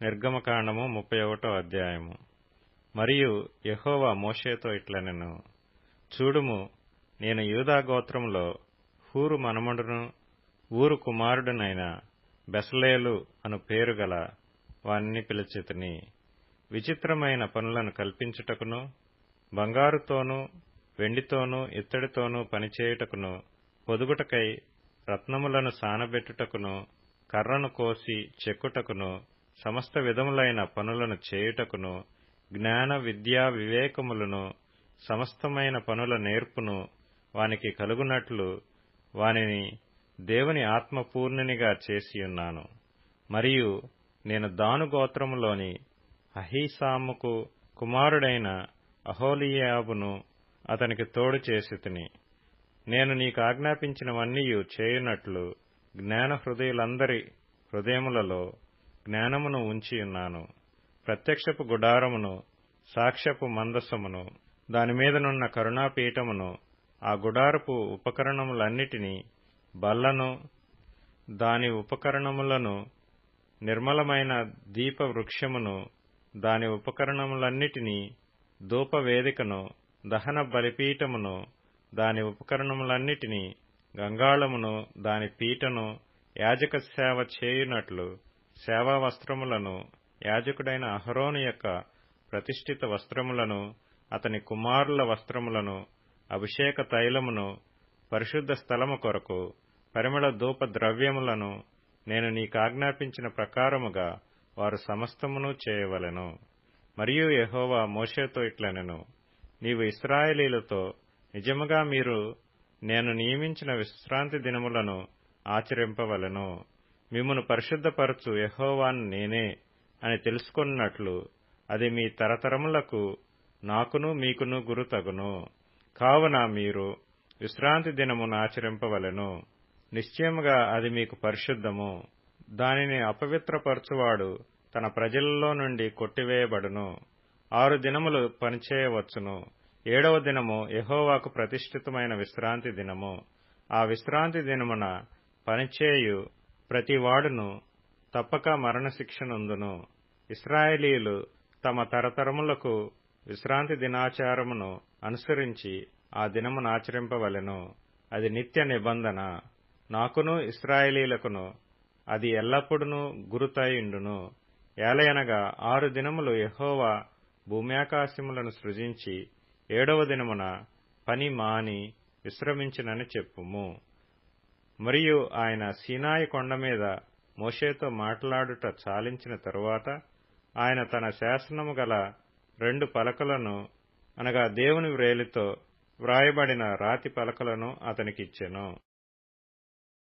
నిర్గమకాండము 31వ అధ్యాయము. మరియు యెహోవా మోషేతో ఇట్లనెను, చూడుము, నేను యూదా గోత్రములో హూరు మనుమడును ఊరు కుమారుడునైన బెసలేలు అను పేరు గల వానిని పిలిచితిని. విచిత్రమైన పనులను కల్పించుటకును, బంగారుతోనూ వెండితోనూ ఇత్తడితోనూ పనిచేయుటకును, పొదుగుటకై రత్నములను సానబెట్టుటకును, కర్రను కోసి చెక్కుటకును, సమస్త విధములైన పనులను చేయుటకును, జ్ఞాన విద్యా వివేకములను సమస్తమైన పనుల నేర్పును వానికి కలుగునట్లు వానిని దేవుని ఆత్మపూర్ణునిగా చేసియున్నాను. మరియు నేను దాను గోత్రములోని అహీసాముకు కుమారుడైన అహోలీయాబును అతనికి తోడు చేసితిని. నేను నీకు ఆజ్ఞాపించినవన్నీయు చేయునట్లు జ్ఞాన హృదయులందరి హృదయములలో జ్ఞానమును ఉంచియున్నాను. ప్రత్యక్షపు గుడారమును, సాక్ష్యపు మందసమును, దానిమీదనున్న కరుణాపీఠమును, ఆ గుడారపు ఉపకరణములన్నిటినీ, బల్లను, దాని ఉపకరణములను, నిర్మలమైన దీప వృక్షమును, దాని ఉపకరణములన్నిటినీ, ధూపవేదికను, దహన బలిపీఠమును, దాని ఉపకరణములన్నిటినీ, గంగాళమును, దాని పీటను, యాజక సేవ చేయునట్లు సేవా వస్త్రములను, యాజకుడైన అహరోను యొక్క ప్రతిష్ఠిత వస్త్రములను, అతని కుమారుల వస్త్రములను, అభిషేక తైలమును, పరిశుద్ధ స్థలము కొరకు పరిమళ ధూప ద్రవ్యములను నేను నీకాజ్ఞాపించిన ప్రకారముగా వారు సమస్తమును చేయవలెను. మరియు యెహోవా మోషేతో ఇట్లనెను, నీవు ఇశ్రాయేలీయులతో నిజముగా మీరు నేను నియమించిన విశ్రాంతి దినములను ఆచరింపవలెను. మిమ్మును పరిశుద్ధపరచు యెహోవాను నేనే అని తెలుసుకొనున్నట్లు అది మీ తరతరములకు నాకును మీకును గురుతగును. కావున మీరు విశ్రాంతి దినమును ఆచరింపవలెను. నిశ్చయముగా అది మీకు పరిశుద్ధము. దానిని అపవిత్రపరచువాడు తన ప్రజలలో నుండి కొట్టివేయబడును. 6 దినములు పనిచేయవచ్చును. 7వ దినము యెహోవాకు ప్రతిష్ఠితమైన విశ్రాంతి దినము. ఆ విశ్రాంతి దినమున పనిచేయు ప్రతివాడును తప్పక మరణశిక్ష నొందును. ఇశ్రాయేలీయులు తమ తరతరములకు విశ్రాంతి దినాచారమును అనుసరించి ఆ దినమును ఆచరింపవలెను. అది నిత్య నిబంధన. నాకును ఇశ్రాయేలీయులకును అది ఎల్లప్పుడూ గురుతయుండును. ఏలయనగా 6 దినములు యెహోవా భూమ్యాకాశములను సృజించి 7వ దినమున పని మాని విశ్రమించినని చెప్పుము. మరియు ఆయన సీనాయి కొండ మీద మోషేతో మాట్లాడుట చాలించిన తరువాత ఆయన తన శాసనము గల 2 పలకలను, అనగా దేవుని వ్రేలితో వ్రాయబడిన రాతి పలకలను అతనికిచ్చెను.